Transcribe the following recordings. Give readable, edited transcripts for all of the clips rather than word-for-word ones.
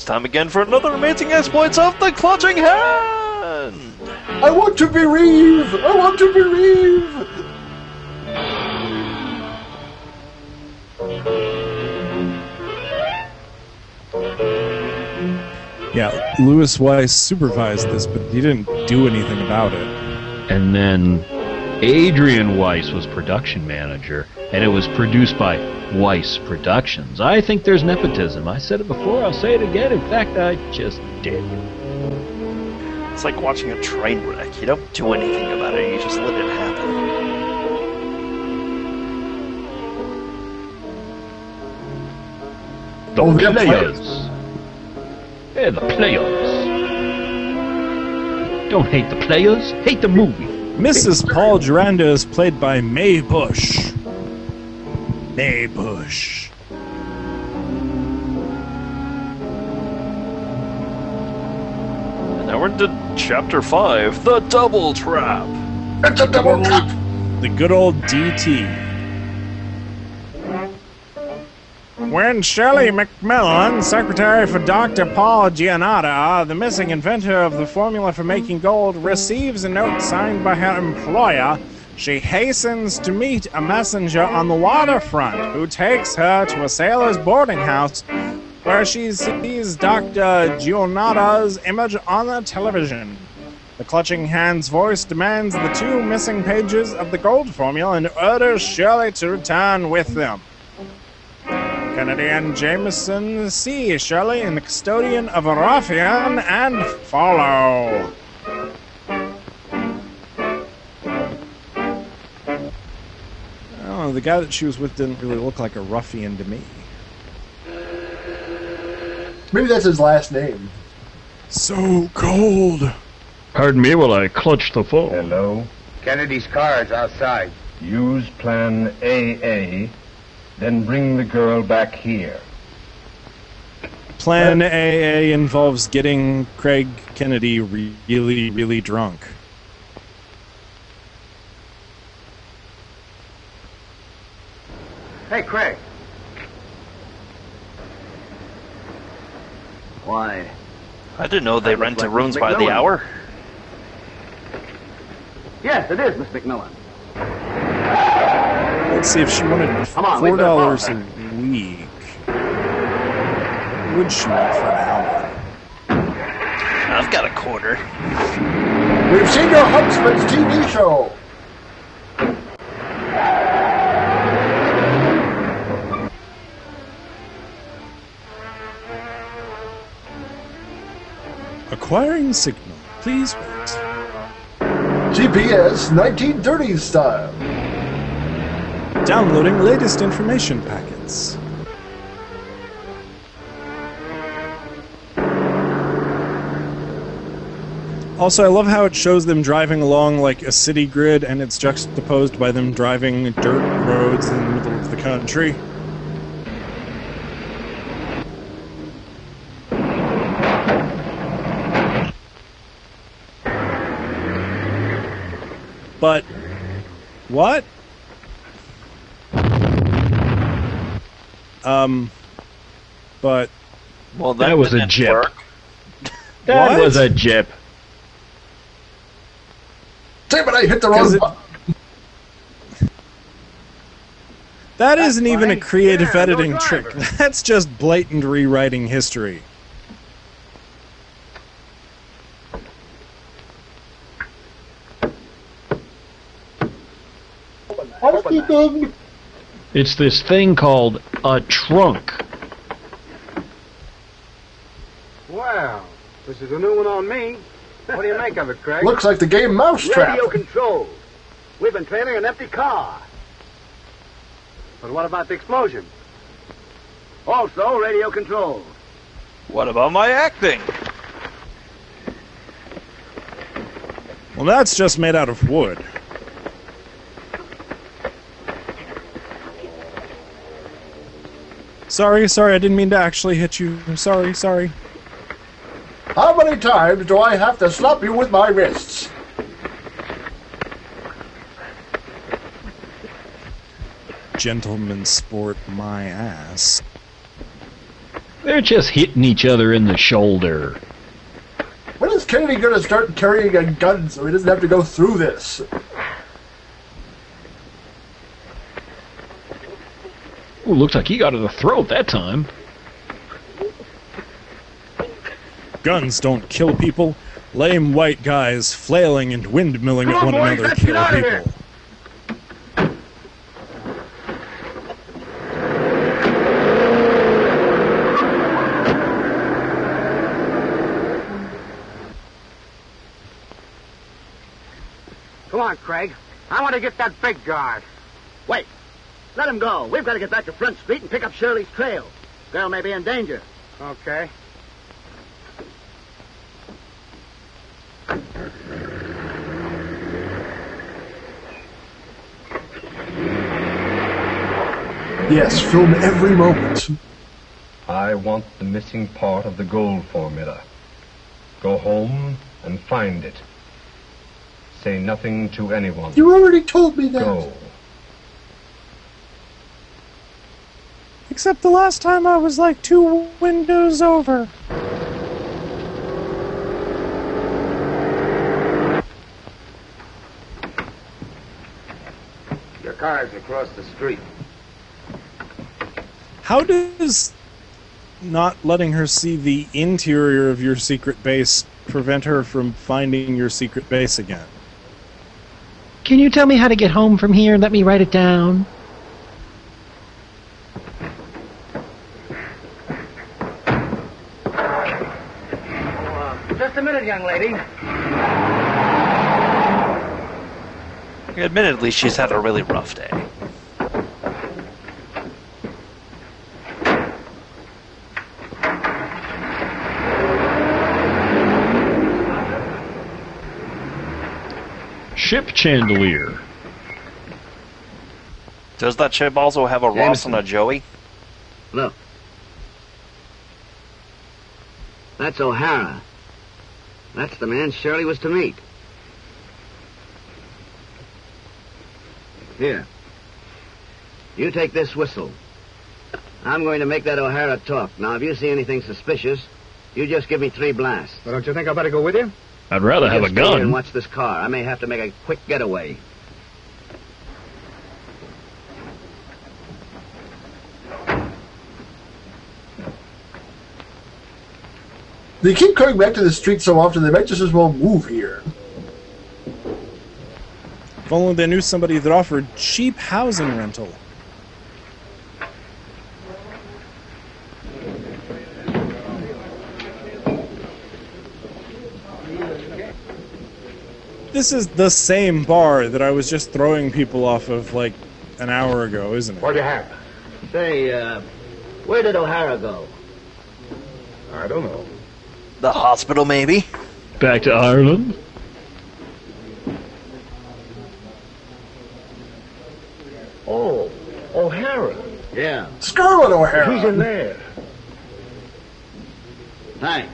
time again for another amazing exploits of the Clutching Hand! I want to bereave! I want to bereave! Yeah, Louis Weiss supervised this, but he didn't do anything about it. And then Adrian Weiss was production manager, and it was produced by Weiss Productions. I think there's nepotism. I said it before, I'll say it again. In fact, I just did. It's like watching a train wreck. You don't do anything about it, you just let it happen. The Oh, they're players. They're the players. Don't hate the players, hate the movie. Mrs. Paul Duranda is played by Mae Bush. Mae Bush. And now we're into Chapter 5, The Double Trap. It's a double trap! The good old DT. When Shirley McMillan, secretary for Dr. Paul Giannotta, the missing inventor of the formula for making gold, receives a note signed by her employer, she hastens to meet a messenger on the waterfront who takes her to a sailor's boarding house where she sees Dr. Giannotta's image on the television. The Clutching Hand's voice demands the 2 missing pages of the gold formula and orders Shirley to return with them. Kennedy and Jameson see Shirley in the custodian of a ruffian and follow. Oh, the guy that she was with didn't really look like a ruffian to me. Maybe that's his last name. So cold. Pardon me while I clutch the phone. Hello? Kennedy's car is outside. Use plan AA, then bring the girl back here. Plan AA involves getting Craig Kennedy really, really drunk. Hey, Craig. Why? I didn't know they That looks rented like rooms Miss by the McMillan. hour. Yes, it is, Miss McMillan. Let's see if she wanted Come on, we better $4 follow a week. What would she want for an hour? I've got a quarter. We've seen your Huntsman's TV show! Acquiring signal. Please wait. GPS 1930s style. Downloading latest information packets. Also, I love how it shows them driving along like a city grid, and it's juxtaposed by them driving dirt roads in the middle of the country. But what? But Well, That was a didn't jip. work. That What? was a jip. Damn it, I hit the wrong button. that isn't even a fine. creative Yeah, no editing trick. driver. That's just blatant rewriting history. Housekeeping! It's this thing called a trunk. Wow, this is a new one on me. What do you make of it, Craig? Looks like the game Mousetrap. Radio control. We've been trailing an empty car. But what about the explosion? Also, radio control. What about my acting? Well, that's just made out of wood. Sorry, I didn't mean to actually hit you. I'm sorry. How many times do I have to slap you with my wrists? Gentlemen sport my ass. They're just hitting each other in the shoulder. When is Kennedy going to start carrying a gun so he doesn't have to go through this? Ooh, looks like he got to the throat that time. Guns don't kill people. Lame white guys flailing and windmilling at one another kill people. Come on, Craig. I want to get that big guard. Wait. Let him go. We've got to get back to Front Street and pick up Shirley's trail. Girl may be in danger. Okay. Yes, film every moment. I want the missing part of the gold formula. Go home and find it. Say nothing to anyone. You already told me that. Go. Except the last time I was like 2 windows over. Your car's across the street. How does not letting her see the interior of your secret base prevent her from finding your secret base again? Can you tell me how to get home from here and let me write it down? Just a minute, young lady. Admittedly, she's had a really rough day. Ship chandelier. Does that ship also have a Ross and a Joey? Look. That's O'Hara. That's the man Shirley was to meet. Here. You take this whistle. I'm going to make that O'Hara talk. Now, if you see anything suspicious, you just give me 3 blasts. Well, don't you think I better go with you? I'd rather have a Just stay here and gun. watch this car. I may have to make a quick getaway. They keep coming back to the street so often, they might just as well move here. If only they knew somebody that offered cheap housing rental. This is the same bar that I was just throwing people off of like an hour ago, isn't it? What'd you have? Say, where did O'Hara go? I don't know. The hospital, maybe? Back to Ireland. Oh, O'Hara. Yeah. Scarlett O'Hara! He's in there. Thanks.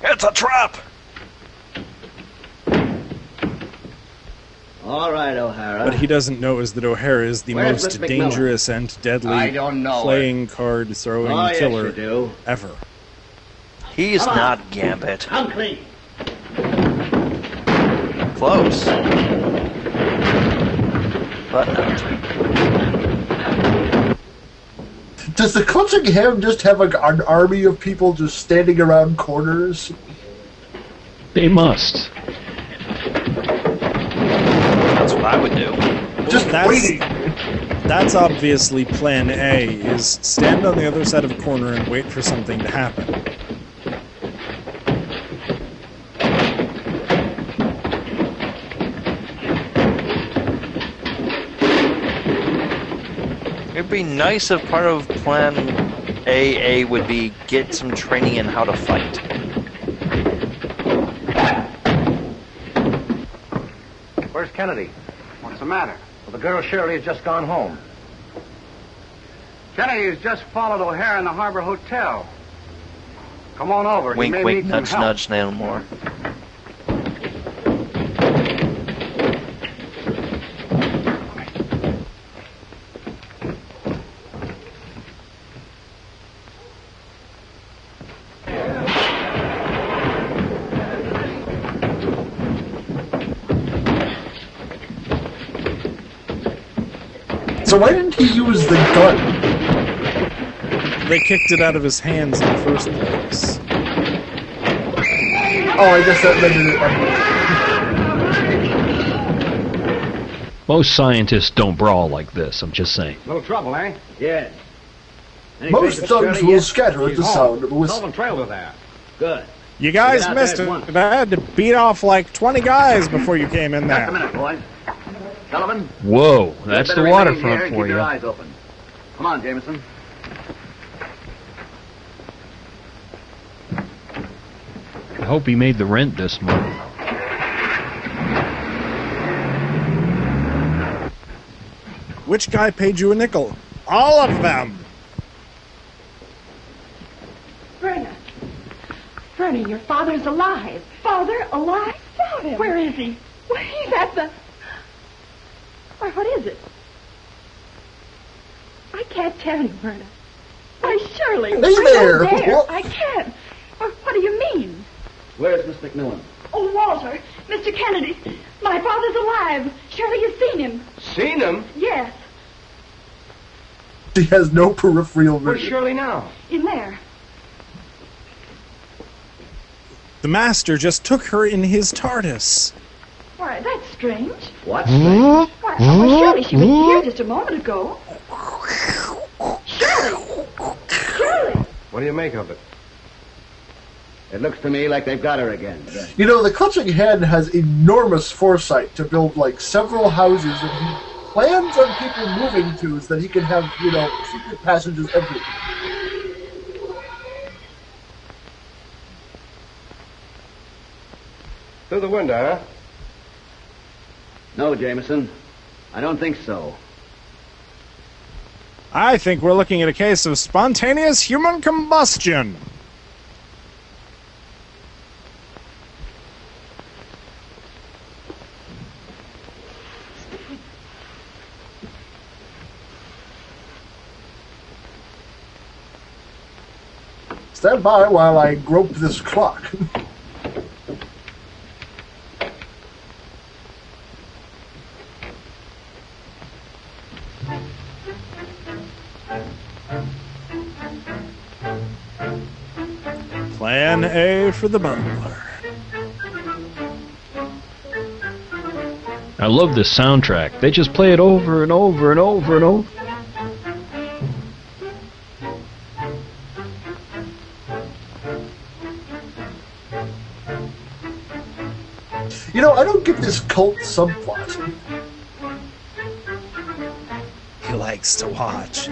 It's a trap! All right, O'Hara. What he doesn't know is that O'Hara is the Where's most Miss McMillan? dangerous and deadly I don't know her. playing card throwing Oh, yes, killer you do. ever. He's Come on. not Gambit. Come clean. Close. But not. Does the clutching ham just have an army of people just standing around corners? They must. That's what I would do. Just waiting. That's obviously plan A, is stand on the other side of a corner and wait for something to happen. It'd be nice if part of plan AA would be get some training in how to fight. Where's Kennedy? What's the matter? Well, the girl Shirley has just gone home. Kennedy has just followed O'Hara in the Harbor Hotel. Come on over. Wink, he may wink, need nudge, some help. nudge, no more. So why didn't he use the gun? They kicked it out of his hands in the first place. Oh, I guess that made it. Most scientists don't brawl like this, I'm just saying. Little trouble, eh? Yes. Any Most trace of thugs Shirley will yet? scatter at She's the home. sound of a whistle. Sullivan trailed her there. Good. You guys Get out missed there it. at once. I had to beat off like 20 guys before you came in Just a there. minute, boys. Sullivan, Whoa, that's you the better remain here waterfront and for keep your you. eyes open. Come on, Jameson. I hope he made the rent this month. Which guy paid you a nickel? All of them! Bernie, your father's alive. Father alive? Found him. Where is he? Well, he's at the... Why, what is it? I can't tell you, Myrna. Why, Shirley. Hey I there. don't dare. What? I can't. What do you mean? Where's Miss McMillan? Oh, Walter, Mr. Kennedy, my father's alive. Shirley has seen him. Seen him? Yes, She has no peripheral Where's vision. Shirley now? in there. The master just took her in his TARDIS. Why, that's strange. What? Why, Shirley, she was here just a moment ago. Shirley! Shirley! What do you make of it? It looks to me like they've got her again. You know, the Clutching Hand has enormous foresight to build, like, several houses that he plans on people moving to so that he can have, you know, secret passages everywhere. Through the window, huh? No, Jameson. I don't think so. I think we're looking at a case of spontaneous human combustion. Stand by while I grope this clock. Plan A for the butler. I love this soundtrack. They just play it over and over and over and over. You know, I don't get this cult subplot. He likes to watch.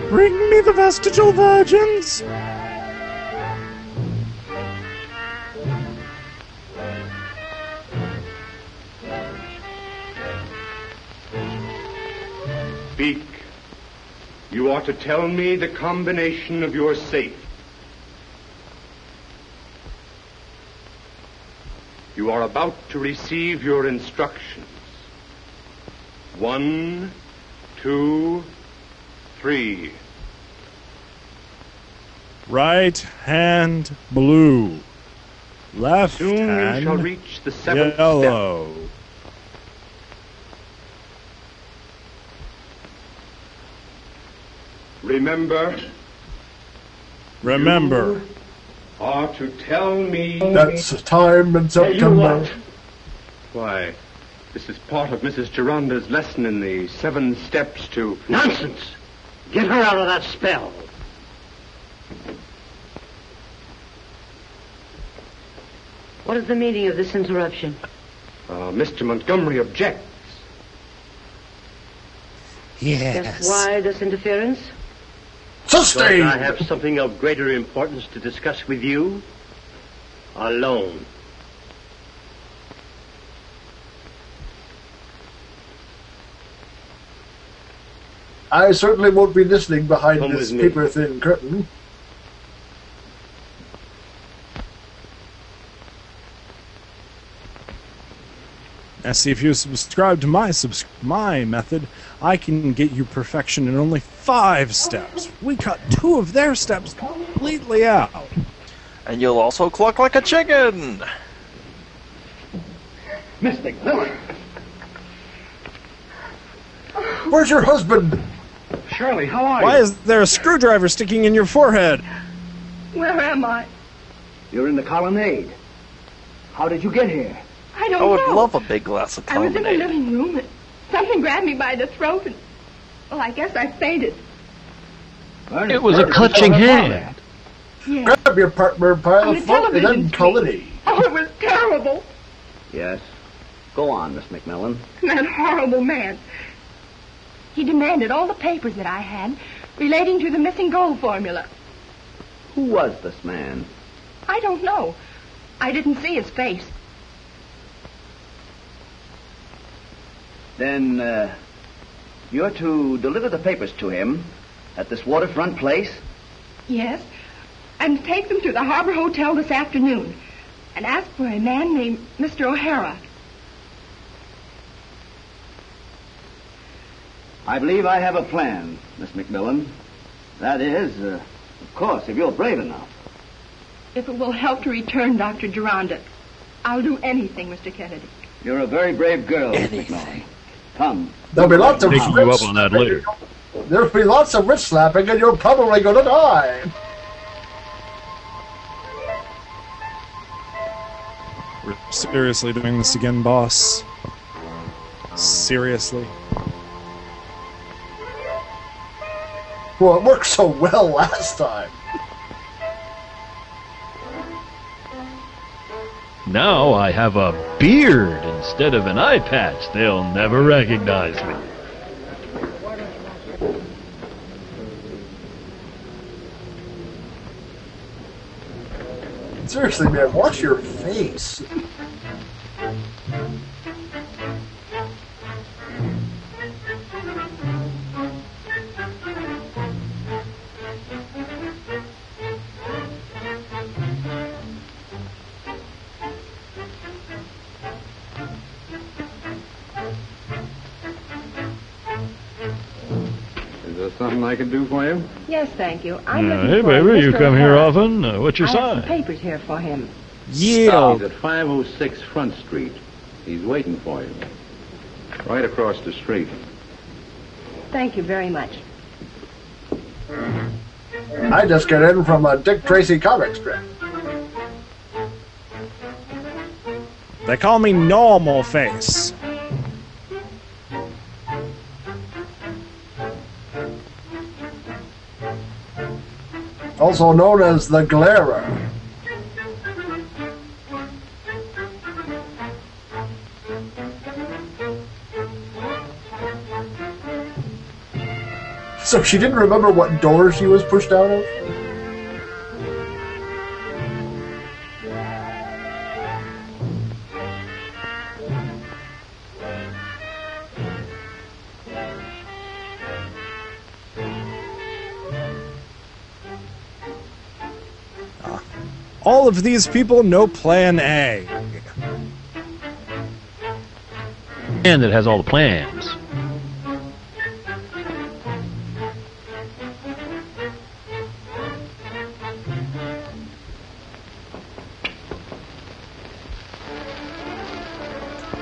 Bring me the vestigial virgins. Speak. You are to tell me the combination of your safe. You are about to receive your instructions. 1, 2, 3. Right hand blue. Left Soon you hand shall reach the 7th step. yellow. Remember, you are to tell me... That's time in September. Why, this is part of Mrs. Geronda's lesson in the 7 steps to... Nonsense! Get her out of that spell. What is the meaning of this interruption? Mr. Montgomery objects. Just why this interference? Sustained! I have something of greater importance to discuss with you. Alone. I certainly won't be listening behind Come this with me. paper-thin curtain. Now see, if you subscribe to my method, I can get you perfection in only 5 steps. We cut 2 of their steps completely out. And you'll also cluck like a chicken. Miss McMillan. Where's your husband? Shirley, how are you? Why is there a screwdriver sticking in your forehead? Where am I? You're in the colonnade. How did you get here? I don't I would know. love a big glass of I was in the lemonade. living room and something grabbed me by the throat and, well, I guess I fainted. It was a clutching hand. Yes. Grab your partner by On the the throat and then television colonnade. Oh, it was terrible. Yes. Go on, Miss McMillan. That horrible man. He demanded all the papers that I had relating to the missing gold formula. Who was this man? I don't know. I didn't see his face. Then, you're to deliver the papers to him at this waterfront place? Yes. And take them to the Harbor Hotel this afternoon. And ask for a man named Mr. O'Hara. I believe I have a plan, Miss McMillan. That is, of course, if you're brave enough. If it will help to return Dr. Geronda, I'll do anything, Mr. Kennedy. You're a very brave girl, Miss McMillan. Come. There'll be lots of Taking you up on that later. There'll be lots of wrist slapping, and you're probably going to die. We're seriously doing this again, boss. Seriously. Well, it worked so well last time. Now I have a beard instead of an eye patch. They'll never recognize me. Seriously, man, watch your face. Is there something I can do for you? Yes, thank you. I'm looking Hey, for baby, you Mr. come here O'Hara. often? What's your I have some sign? papers here for him. Yeah. He's at 506 Front Street. He's waiting for you. Right across the street. Thank you very much. I just got in from a Dick Tracy comic strip. They call me Normal Face. Also known as the Glarer. So she didn't remember what door she was pushed out of? All of these people know Plan A. And it has all the plans.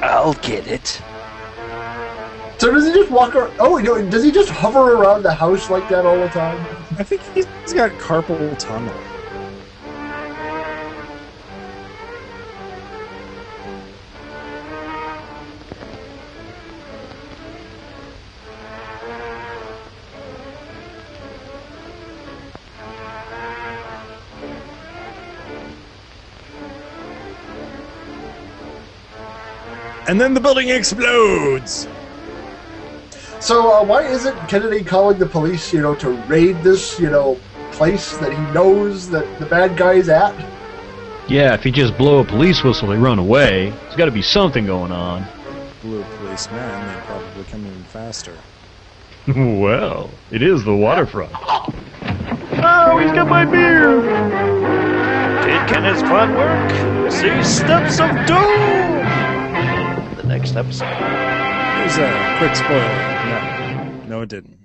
I'll get it. So does he just walk around? Oh, does he just hover around the house like that all the time? I think he's got carpal tunnel. And then the building explodes! So why isn't Kennedy calling the police, to raid this, place that he knows that the bad guy's at? Yeah, if you just blow a police whistle, they run away. There's got to be something going on. Blew a policeman, they'd probably come in faster. Well, it is the waterfront. Oh, he's got my beard! Did Kenneth's plan work? See Steps of Doom! The next episode. Here's a quick spoiler. No, it didn't.